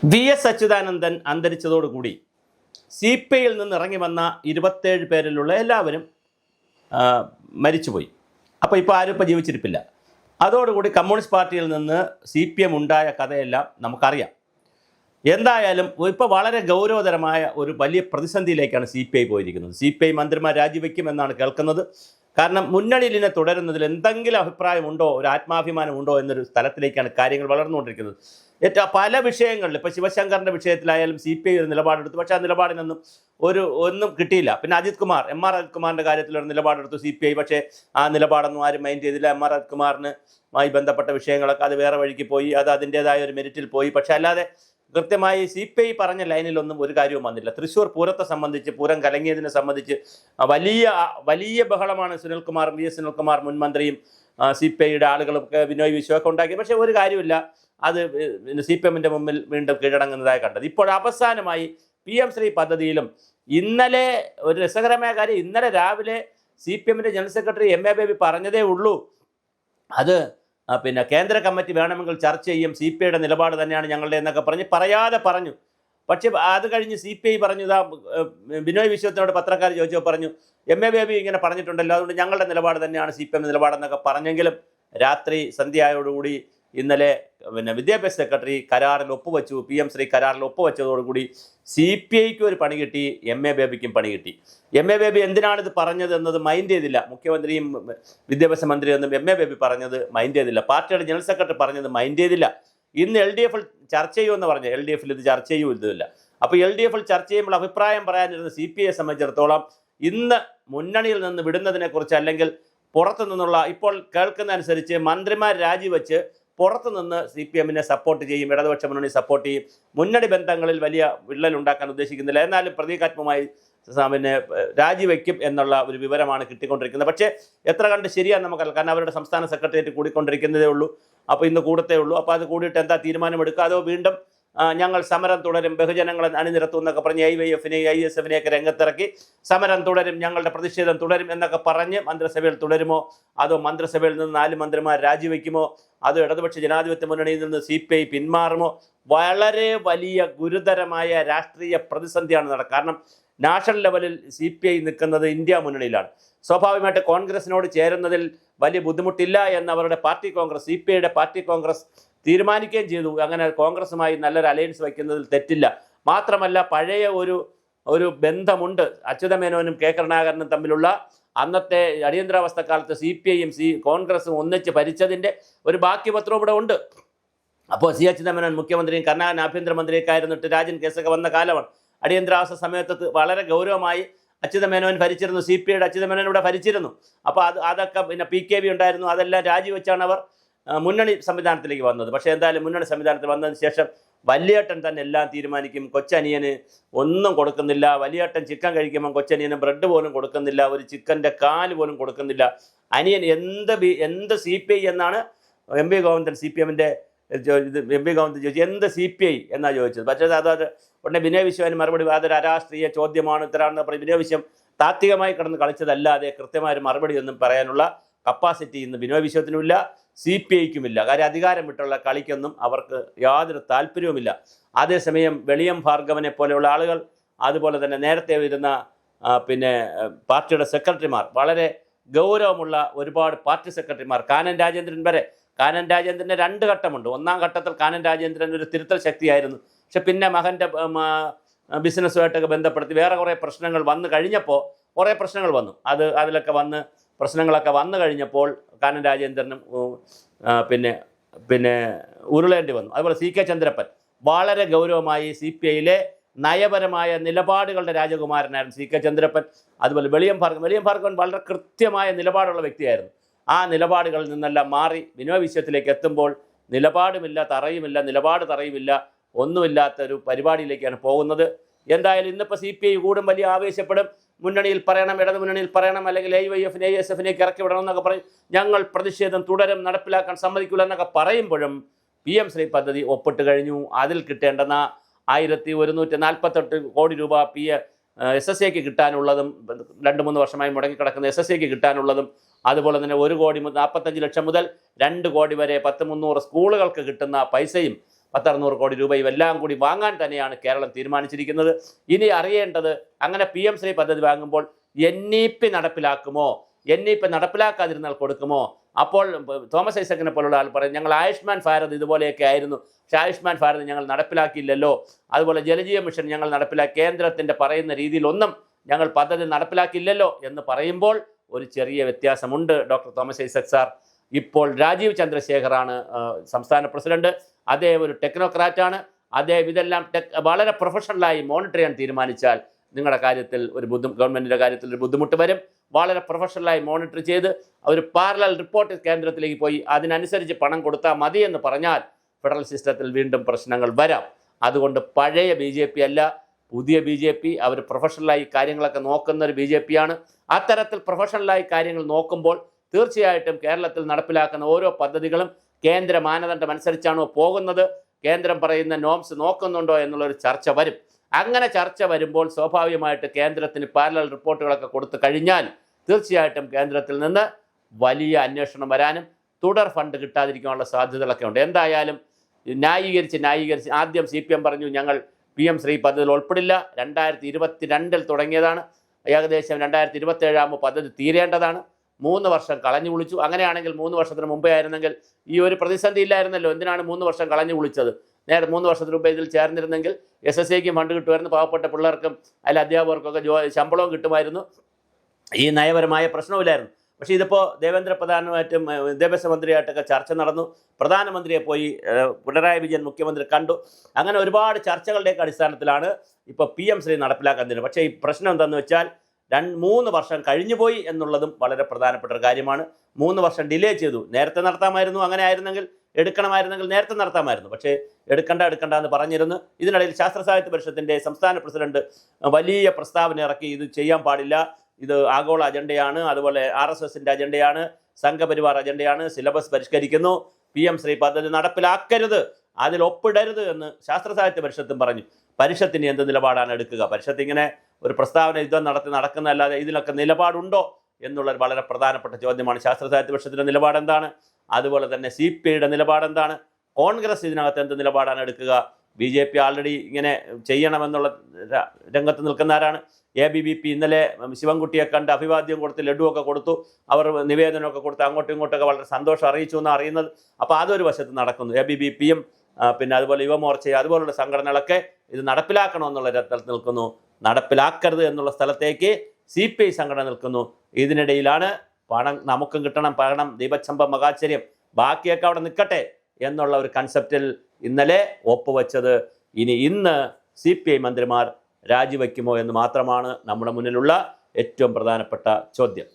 VS. Achuthanandan അന്തരിച്ചതോടുകൂടി CPIയിൽ നിന്ന് ഇറങ്ങി വന്ന 27 പേരിലുള്ള എല്ലാവരും മരിച്ചുപോയി. അപ്പോൾ ആരും ഇപ്പോൾ ജീവിച്ചിരിപ്പില്ല. അതോടുകൂടി കമ്മ്യൂണിസ്റ്റ് പാർട്ടിയിൽ നിന്ന് CPM ഉണ്ടായ കഥയെല്ലാം നമുക്കറിയാം. എന്തായാലും ഇപ്പോൾ വളരെ ഗൗരവതരമായ ഒരു വലിയ പ്രതിസന്ധിയിലേക്കാണ് CPI പോയിരിക്കുന്നത്. CPI മന്ത്രിമാർ രാജിവെക്കുമെന്നാണ് കേൾക്കുന്നത്. കാരണം മുന്നണിയിൽ ഇതിനെ തുടരുന്നതിൽ എന്തെങ്കിലും അഭിപ്രായമുണ്ടോ, ഒരു ആത്മാഭിമാനമുണ്ടോ എന്നൊരു സ്ഥലത്തിലേക്കാണ് കാര്യങ്ങൾ വളർന്നുകൊണ്ടിരിക്കുന്നത്. പല വിഷയങ്ങളിൽ ഇപ്പോൾ ശിവശങ്കറിൻ്റെ വിഷയത്തിലായാലും CPI ഒരു നിലപാടെടുത്തു. പക്ഷേ ആ നിലപാടിനൊന്നും ഒന്നും കിട്ടിയില്ല. പിന്നെ MR അജിത് കുമാറിൻ്റെ കാര്യത്തിലൊരു നിലപാടെടുത്തു CPI. പക്ഷേ ആ നിലപാടൊന്നും ആരും മൈൻഡ് ചെയ്തില്ല. MR അജിത് കുമാറിനുമായി ബന്ധപ്പെട്ട വിഷയങ്ങളൊക്കെ അത് വേറെ വഴിക്ക് പോയി, അത് അതിൻ്റേതായ ഒരു മെരിറ്റിൽ പോയി. പക്ഷേ അല്ലാതെ കൃത്യമായി CPI പറഞ്ഞ ലൈനിലൊന്നും ഒരു കാര്യവും വന്നില്ല. തൃശ്ശൂർ പൂരത്തെ സംബന്ധിച്ച്, പൂരം കലങ്ങിയതിനെ സംബന്ധിച്ച് വലിയ ബഹളമാണ് VS സുനിൽകുമാർ മുൻ മന്ത്രിയും CPIയുടെ ആളുകളൊക്കെ ബിനോയ് വിശ്വമൊക്കെ ഉണ്ടാക്കിയത്. പക്ഷേ ഒരു കാര്യമില്ല, അത് CPMൻ്റെ മുമ്പിൽ വീണ്ടും കീഴടങ്ങുന്നതായി കണ്ടത്. ഇപ്പോൾ അവസാനമായി PM ശ്രീ പദ്ധതിയിലും ഇന്നലെ ഒരു രസകരമായ കാര്യം, ഇന്നലെ രാവിലെ CPMൻ്റെ ജനറൽ സെക്രട്ടറി MA ബേബി പറഞ്ഞതേ ഉള്ളൂ, അത് പിന്നെ കേന്ദ്ര കമ്മിറ്റി വേണമെങ്കിൽ ചർച്ച ചെയ്യും, CPIയുടെ നിലപാട് തന്നെയാണ് ഞങ്ങളുടെ എന്നൊക്കെ പറയാതെ പറഞ്ഞു. പക്ഷേ അത് കഴിഞ്ഞ് CPI പറഞ്ഞു, ഇതാ ബിനോയ് വിശ്വത്തിനോട് പത്രക്കാർ ചോദിച്ചപ്പോൾ പറഞ്ഞു MA ബേബി ഇങ്ങനെ പറഞ്ഞിട്ടുണ്ടല്ലോ, അതുകൊണ്ട് ഞങ്ങളുടെ നിലപാട് തന്നെയാണ് CPM നിലപാടെന്നൊക്കെ പറഞ്ഞെങ്കിലും രാത്രി സന്ധ്യയോടുകൂടി ഇന്നലെ വിദ്യാഭ്യാസ സെക്രട്ടറി കരാറിൽ ഒപ്പുവെച്ചു. PM ശ്രീ കരാറിൽ ഒപ്പുവെച്ചതോടുകൂടി CPIക്ക് ഒരു പണി കിട്ടി, MA ബേബിക്കും പണി കിട്ടി. MA ബേബി എന്തിനാണിത് പറഞ്ഞത് എന്നത് മൈൻഡ് ചെയ്തില്ല. മുഖ്യമന്ത്രിയും വിദ്യാഭ്യാസ മന്ത്രിയൊന്നും MA ബേബി പറഞ്ഞത് മൈൻഡ് ചെയ്തില്ല. പാർട്ടിയുടെ ജനറൽ സെക്രട്ടറി പറഞ്ഞത് മൈൻഡ് ചെയ്തില്ല. ഇന്ന് LDF-ൽ ചർച്ച ചെയ്യുമെന്ന് പറഞ്ഞു. LDF-ൽ ഇത് ചർച്ച ചെയ്യുമില്ല. അപ്പോൾ LDF-ൽ ചർച്ച ചെയ്യുമ്പോൾ അഭിപ്രായം പറയാനിരുന്ന CPIയെ സംബന്ധിച്ചിടത്തോളം ഇന്ന് മുന്നണിയിൽ നിന്ന് വിടുന്നതിനെക്കുറിച്ച്, അല്ലെങ്കിൽ പുറത്തു നിന്നുള്ള ഇപ്പോൾ കേൾക്കുന്ന അനുസരിച്ച് മന്ത്രിമാർ രാജിവെച്ച് പുറത്തുനിന്ന് CPMനെ സപ്പോർട്ട് ചെയ്യും, ഇടതുപക്ഷ മുന്നണി സപ്പോർട്ട് ചെയ്യും. മുന്നണി ബന്ധങ്ങളിൽ വലിയ വിള്ളലുണ്ടാക്കാൻ ഉദ്ദേശിക്കുന്നില്ല. എന്നാലും പ്രതീകാത്മകമായി രാജിവെക്കും എന്നുള്ള ഒരു വിവരമാണ് കിട്ടിക്കൊണ്ടിരിക്കുന്നത്. പക്ഷേ എത്ര കണ്ട് ശരിയാണെന്ന് നമുക്കല്ല. കാരണം അവരുടെ സംസ്ഥാന സെക്രട്ടേറിയറ്റ് കൂടിക്കൊണ്ടിരിക്കുന്നതേ ഉള്ളൂ. അപ്പോൾ ഇന്ന് കൂടത്തേ ഉള്ളൂ. അപ്പോൾ അത് കൂടിയിട്ട് എന്താ തീരുമാനമെടുക്കുക, അതോ വീണ്ടും ഞങ്ങൾ സമരം തുടരും, ബഹുജനങ്ങളെ അണിനിരത്തും എന്നൊക്കെ പറഞ്ഞ് IYF-നെയും ISF-നെയൊക്കെ രംഗത്തിറക്കി സമരം തുടരും, ഞങ്ങളുടെ പ്രതിഷേധം തുടരും എന്നൊക്കെ പറഞ്ഞ് മന്ത്രിസഭയിൽ തുടരുമോ, അതോ മന്ത്രിസഭയിൽ നിന്ന് 4 മന്ത്രിമാർ രാജിവെക്കുമോ, അതോ ഇടതുപക്ഷ ജനാധിപത്യ മുന്നണിയിൽ നിന്ന് CPI പിന്മാറുമോ? വളരെ വലിയ ഗുരുതരമായ രാഷ്ട്രീയ പ്രതിസന്ധിയാണ് നടക്കുക. കാരണം നാഷണൽ ലെവലിൽ CPI നിൽക്കുന്നത് ഇന്ത്യ മുന്നണിയിലാണ്. സ്വാഭാവികമായിട്ട് കോൺഗ്രസിനോട് ചേരുന്നതിൽ വലിയ ബുദ്ധിമുട്ടില്ല എന്ന് അവരുടെ പാർട്ടി കോൺഗ്രസ്, CPIയുടെ പാർട്ടി കോൺഗ്രസ് തീരുമാനിക്കുകയും ചെയ്തു. അങ്ങനെ കോൺഗ്രസുമായി നല്ലൊരു അലയൻസ് വയ്ക്കുന്നതിൽ തെറ്റില്ല. മാത്രമല്ല പഴയ ഒരു ബന്ധമുണ്ട്. അച്യുതമേനോനും K കരുണാകരനും തമ്മിലുള്ള അന്നത്തെ അടിയന്തരാവസ്ഥ കാലത്ത് CPIയും കോൺഗ്രസും ഒന്നിച്ച് ഭരിച്ചതിൻ്റെ ഒരു ബാക്കി പത്രവും ഇവിടെ ഉണ്ട്. അപ്പോൾ അച്യുതമേനോൻ മുഖ്യമന്ത്രിയും കരുണാകരൻ ആഭ്യന്തരമന്ത്രിയൊക്കെ ആയിരുന്നിട്ട് രാജൻ കേസൊക്കെ വന്ന കാലമാണ്. അടിയന്തരാവസ്ഥ സമയത്ത് വളരെ ഗൗരവമായി അച്യുതമേനോൻ ഭരിച്ചിരുന്നു. CPIയുടെ അച്യുതമേനോൻ ഇവിടെ ഭരിച്ചിരുന്നു. അപ്പോൾ അതൊക്കെ പിന്നെ PKB ഉണ്ടായിരുന്നു. അതെല്ലാം രാജിവെച്ചാണ് അവർ മുന്നണി സംവിധാനത്തിലേക്ക് വന്നത്. പക്ഷേ എന്തായാലും മുന്നണി സംവിധാനത്തിൽ വന്നതിന് ശേഷം വലിയേട്ടൻ തന്നെ എല്ലാം തീരുമാനിക്കും. കൊച്ചനിയന് ഒന്നും കൊടുക്കുന്നില്ല. വലിയേട്ടൻ ചിക്കൻ കഴിക്കുമ്പോൾ കൊച്ചനിയന് ബ്രെഡ് പോലും കൊടുക്കുന്നില്ല, ഒരു ചിക്കൻ്റെ കാല് പോലും കൊടുക്കുന്നില്ല. അനിയൻ എന്ത് CPI എന്നാണ് MV ഗോവിന്ദൻ CPMൻ്റെ MV ഗോവിന്ദൻ ചോദിച്ചു, എന്ത് CPI എന്നാണ് ചോദിച്ചത്. പക്ഷേ അത് ഉടനെ ബിനോയ് വിശ്വന് മറുപടി, അതൊരു അരാഷ്ട്രീയ ചോദ്യമാണ്, ഇത്തരാണെന്ന് പറയും. ബിനോയ് വിശ്വം താത്വികമായി കിടന്ന് കളിച്ചതല്ലാതെ കൃത്യമായ ഒരു മറുപടി ഒന്നും പറയാനുള്ള കപ്പാസിറ്റി ഇന്ന് ബിനോയ് വിശ്വത്തിനുമില്ല, CPIക്കുമില്ല. കാര്യം അധികാരം വിട്ടുള്ള കളിക്കൊന്നും അവർക്ക് യാതൊരു താല്പര്യവുമില്ല. അതേസമയം വെളിയം ഭാർഗവനെ പോലെയുള്ള ആളുകൾ, അതുപോലെ തന്നെ നേരത്തെ വരുന്ന പാർട്ടിയുടെ സെക്രട്ടറിമാർ, വളരെ ഗൗരവമുള്ള ഒരുപാട് പാർട്ടി സെക്രട്ടറിമാർ, കാനൻ രാജേന്ദ്രൻ വരെ. കാനൻ രാജേന്ദ്രൻ്റെ 2 ഘട്ടമുണ്ട്. ഒന്നാം ഘട്ടത്തിൽ കാനൻ രാജേന്ദ്രൻ ഒരു തിരുത്തൽ ശക്തിയായിരുന്നു. പക്ഷെ പിന്നെ മകൻ്റെ ബിസിനസ്സുമായിട്ടൊക്കെ ബന്ധപ്പെടുത്തി വേറെ കുറേ പ്രശ്നങ്ങൾ വന്നു കഴിഞ്ഞപ്പോൾ കുറേ പ്രശ്നങ്ങൾ വന്നു. അതിലൊക്കെ പ്രശ്നങ്ങളൊക്കെ വന്നു കഴിഞ്ഞപ്പോൾ കാനൻ രാജേന്ദ്രനും പിന്നെ ഉരുളേണ്ടി വന്നു. അതുപോലെ CK ചന്ദ്രപ്പൻ വളരെ ഗൗരവമായി CPIയിലെ നയപരമായ നിലപാടുകളുടെ രാജകുമാരനായിരുന്നു CK ചന്ദ്രപ്പൻ. അതുപോലെ വെളിയം ഭാർഗവൻ വളരെ കൃത്യമായ നിലപാടുള്ള വ്യക്തിയായിരുന്നു. ആ നിലപാടുകളിൽ നിന്നെല്ലാം മാറി ബിനോയ് വിശ്വത്തിലേക്ക് എത്തുമ്പോൾ നിലപാടുമില്ല, തറയുമില്ല, ഒന്നുമില്ലാത്തൊരു പരിപാടിയിലേക്കാണ് പോകുന്നത്. എന്തായാലും ഇന്നിപ്പോൾ CPI കൂടും വലിയ ആവേശപ്പെടും. മുന്നണിയിൽ പറയണം, ഇടതു മുന്നണിയിൽ പറയണം, അല്ലെങ്കിൽ IYF-നെ ISF-നെയൊക്കെ ഇറക്കി വിടണം എന്നൊക്കെ പറയും. ഞങ്ങൾ പ്രതിഷേധം തുടരും, നടപ്പിലാക്കാൻ സമ്മതിക്കില്ല എന്നൊക്കെ പറയുമ്പോഴും PM ശ്രീ പദ്ധതി ഒപ്പിട്ട് കഴിഞ്ഞു. അതിൽ കിട്ടേണ്ടുന്ന 1148 കോടി രൂപ SSAക്ക് കിട്ടാനുള്ളതും, 2-3 വർഷമായി മുടങ്ങിക്കിടക്കുന്ന SSAക്ക് കിട്ടാനുള്ളതും, അതുപോലെ തന്നെ 1 കോടി 45 ലക്ഷം മുതൽ 2 കോടി വരെ 10-300 സ്കൂളുകൾക്ക് കിട്ടുന്ന പൈസയും 10-600 കോടി രൂപ ഇവെല്ലാം കൂടി വാങ്ങാൻ തന്നെയാണ് കേരളം തീരുമാനിച്ചിരിക്കുന്നത്. ഇനി അറിയേണ്ടത്, അങ്ങനെ PM ശ്രീ പദ്ധതി വാങ്ങുമ്പോൾ NEP നടപ്പിലാക്കുമോ, NEP നടപ്പിലാക്കാതിരുന്നാൽ കൊടുക്കുമോ? അപ്പോൾ തോമസ് ഐസക്കിനെ പോലുള്ള ആൾ പറയും, ഞങ്ങൾ ആയുഷ്മാൻ ഭാരത് ഇതുപോലെയൊക്കെ ആയിരുന്നു, പക്ഷേ ആയുഷ്മാൻ ഭാരത് ഞങ്ങൾ നടപ്പിലാക്കിയില്ലല്ലോ. അതുപോലെ ജലജീവ മിഷൻ ഞങ്ങൾ നടപ്പിലാക്കി, കേന്ദ്രത്തിൻ്റെ പറയുന്ന രീതിയിലൊന്നും ഞങ്ങൾ പദ്ധതി നടപ്പിലാക്കിയില്ലല്ലോ എന്ന് പറയുമ്പോൾ ഒരു ചെറിയ വ്യത്യാസമുണ്ട്. ഡോക്ടർ തോമസ് ഐസക് സാർ ഇപ്പോൾ രാജീവ് ചന്ദ്രശേഖറാണ് സംസ്ഥാന പ്രസിഡന്റ്. അദ്ദേഹം ഒരു ടെക്നോക്രാറ്റാണ്. അദ്ദേഹം ഇതെല്ലാം വളരെ പ്രൊഫഷണലായി മോണിറ്റർ ചെയ്യാൻ തീരുമാനിച്ചാൽ നിങ്ങളുടെ കാര്യത്തിൽ ഗവൺമെൻറ്റിൻ്റെ കാര്യത്തിൽ ഒരു ബുദ്ധിമുട്ട് വരും. വളരെ പ്രൊഫഷണലായി മോണിറ്റർ ചെയ്ത് ഒരു പാരലൽ റിപ്പോർട്ട് കേന്ദ്രത്തിലേക്ക് പോയി അതിനനുസരിച്ച് പണം കൊടുത്താൽ മതി എന്ന് പറഞ്ഞാൽ ഫെഡറൽ സിസ്റ്റത്തിൽ വീണ്ടും പ്രശ്നങ്ങൾ വരാം. അതുകൊണ്ട് പഴയ BJP അല്ല, പുതിയ BJP. അവർ പ്രൊഫഷണലായി കാര്യങ്ങളൊക്കെ നോക്കുന്ന ഒരു BJP ആണ്. അത്തരത്തിൽ പ്രൊഫഷണലായി കാര്യങ്ങൾ നോക്കുമ്പോൾ തീർച്ചയായിട്ടും കേരളത്തിൽ നടപ്പിലാക്കുന്ന ഓരോ പദ്ധതികളും കേന്ദ്ര മാനദണ്ഡം അനുസരിച്ചാണോ പോകുന്നത്, കേന്ദ്രം പറയുന്ന നോംസ് നോക്കുന്നുണ്ടോ എന്നുള്ളൊരു ചർച്ച വരും. അങ്ങനെ ചർച്ച വരുമ്പോൾ സ്വാഭാവികമായിട്ട് കേന്ദ്രത്തിന് പാരലൽ റിപ്പോർട്ടുകളൊക്കെ കൊടുത്തു കഴിഞ്ഞാൽ തീർച്ചയായിട്ടും കേന്ദ്രത്തിൽ നിന്ന് വലിയ അന്വേഷണം വരാനും തുടർ ഫണ്ട് കിട്ടാതിരിക്കാനുള്ള സാധ്യതകളൊക്കെ ഉണ്ട്. എന്തായാലും ന്യായീകരിച്ച് ആദ്യം CPM പറഞ്ഞു ഞങ്ങൾ PM ശ്രീ പദ്ധതിയിൽ ഉൾപ്പെടില്ല. 2022 തുടങ്ങിയതാണ്, ഏകദേശം 2027 ആകുമ്പോൾ പദ്ധതി തീരേണ്ടതാണ്. 3 വർഷം കളഞ്ഞു കുളിച്ചു. അങ്ങനെയാണെങ്കിൽ 3 വർഷത്തിന് മുമ്പേ ആയിരുന്നെങ്കിൽ ഈ ഒരു പ്രതിസന്ധി ഇല്ലായിരുന്നല്ലോ. എന്തിനാണ് 3 വർഷം കളഞ്ഞു കുളിച്ചത്? നേരെ 3 വർഷത്തിന് മുമ്പ് ഇതിൽ ചേർന്നിരുന്നെങ്കിൽ SSAയ്ക്കും ഫണ്ട് കിട്ടുമായിരുന്നു, പാവപ്പെട്ട പിള്ളേർക്കും അതിൽ അധ്യാപകർക്കൊക്കെ ശമ്പളവും കിട്ടുമായിരുന്നു, ഈ നയപരമായ പ്രശ്നമില്ലായിരുന്നു. പക്ഷേ ഇതിപ്പോൾ ദേവേന്ദ്ര പ്രധാനമായിട്ടും വിദ്യാഭ്യാസ മന്ത്രിയായിട്ടൊക്കെ ചർച്ച നടന്നു. പ്രധാനമന്ത്രിയെ പോയി പിണറായി വിജയൻ മുഖ്യമന്ത്രി കണ്ടു. അങ്ങനെ ഒരുപാട് ചർച്ചകളുടെയൊക്കെ അടിസ്ഥാനത്തിലാണ് ഇപ്പോൾ PM ശ്രീ നടപ്പിലാക്കാൻ തരുന്നത്. പക്ഷേ ഈ പ്രശ്നം എന്താണെന്ന് വെച്ചാൽ 3 വർഷം കഴിഞ്ഞുപോയി എന്നുള്ളതും വളരെ പ്രധാനപ്പെട്ട ഒരു കാര്യമാണ്. 3 വർഷം ഡിലേ ചെയ്തു. നേരത്തെ നടത്താമായിരുന്നു, അങ്ങനെ ആയിരുന്നെങ്കിൽ എടുക്കണമായിരുന്നെങ്കിൽ നേരത്തെ നടത്താമായിരുന്നു. പക്ഷേ എടുക്കണ്ട എന്ന് പറഞ്ഞിരുന്നു. ഇതിനിടയിൽ ശാസ്ത്ര സാഹിത്യ പരിഷത്തിൻ്റെ സംസ്ഥാന പ്രസിഡന്റ് വലിയ പ്രസ്താവന ഇറക്കി, ഇത് ചെയ്യാൻ പാടില്ല, ഇത് ആഗോള അജണ്ടയാണ്, അതുപോലെ RSSൻ്റെ അജണ്ടയാണ്, സംഘപരിവാർ അജണ്ടയാണ്, സിലബസ് പരിഷ്കരിക്കുന്നു, PM ശ്രീ പദ്ധതി നടപ്പിലാക്കരുത്, അതിൽ ഒപ്പിടരുത് എന്ന് ശാസ്ത്ര സാഹിത്യ പരിഷത്തും പറഞ്ഞു. പരിഷത്തിന് എന്ത് നിലപാടാണ് എടുക്കുക? പരിഷത്ത് ഇങ്ങനെ ഒരു പ്രസ്താവന യുദ്ധം നടക്കുന്നതല്ലാതെ ഇതിലൊക്കെ നിലപാടുണ്ടോ എന്നുള്ളൊരു വളരെ പ്രധാനപ്പെട്ട ചോദ്യമാണ്. ശാസ്ത്ര സാഹിത്യ പരിഷത്തിൻ്റെ നിലപാടെന്താണ്? അതുപോലെ തന്നെ CPIയുടെ നിലപാടെന്താണ്? കോൺഗ്രസ് ഇതിനകത്ത് എന്ത് നിലപാടാണ് എടുക്കുക? BJP ആൾറെഡി ഇങ്ങനെ ചെയ്യണമെന്നുള്ള രംഗത്ത് നിൽക്കുന്ന ആരാണ്? ABVP ഇന്നലെ ശിവൻകുട്ടിയെ കണ്ട് അഭിവാദ്യം കൊടുത്ത് ലഡുവൊക്കെ കൊടുത്തു, അവർ നിവേദനമൊക്കെ കൊടുത്ത് അങ്ങോട്ടും ഇങ്ങോട്ടൊക്കെ വളരെ സന്തോഷം അറിയിച്ചു എന്നാണ് അറിയുന്നത്. അപ്പോൾ അതൊരു വശത്ത് നടക്കുന്നു. ABVPയും പിന്നെ അതുപോലെ യുവമോർച്ചയും അതുപോലുള്ള സംഘടനകളൊക്കെ ഇത് നടപ്പിലാക്കണമെന്നുള്ള തലത്തിൽ നിൽക്കുന്നു. നടപ്പിലാക്കരുത് എന്നുള്ള സ്ഥലത്തേക്ക് CPI സംഘടന നിൽക്കുന്നു. ഇതിനിടയിലാണ് പണം നമുക്കും കിട്ടണം, പണം ദീപച്ചമ്പം മഹാചര്യം, ബാക്കിയൊക്കെ അവിടെ നിൽക്കട്ടെ എന്നുള്ള ഒരു കൺസെപ്റ്റിൽ ഇന്നലെ ഒപ്പുവെച്ചത്. ഇന്ന് CPI മന്ത്രിമാർ രാജിവെക്കുമോ എന്ന് മാത്രമാണ് നമ്മുടെ മുന്നിലുള്ള ഏറ്റവും പ്രധാനപ്പെട്ട ചോദ്യം.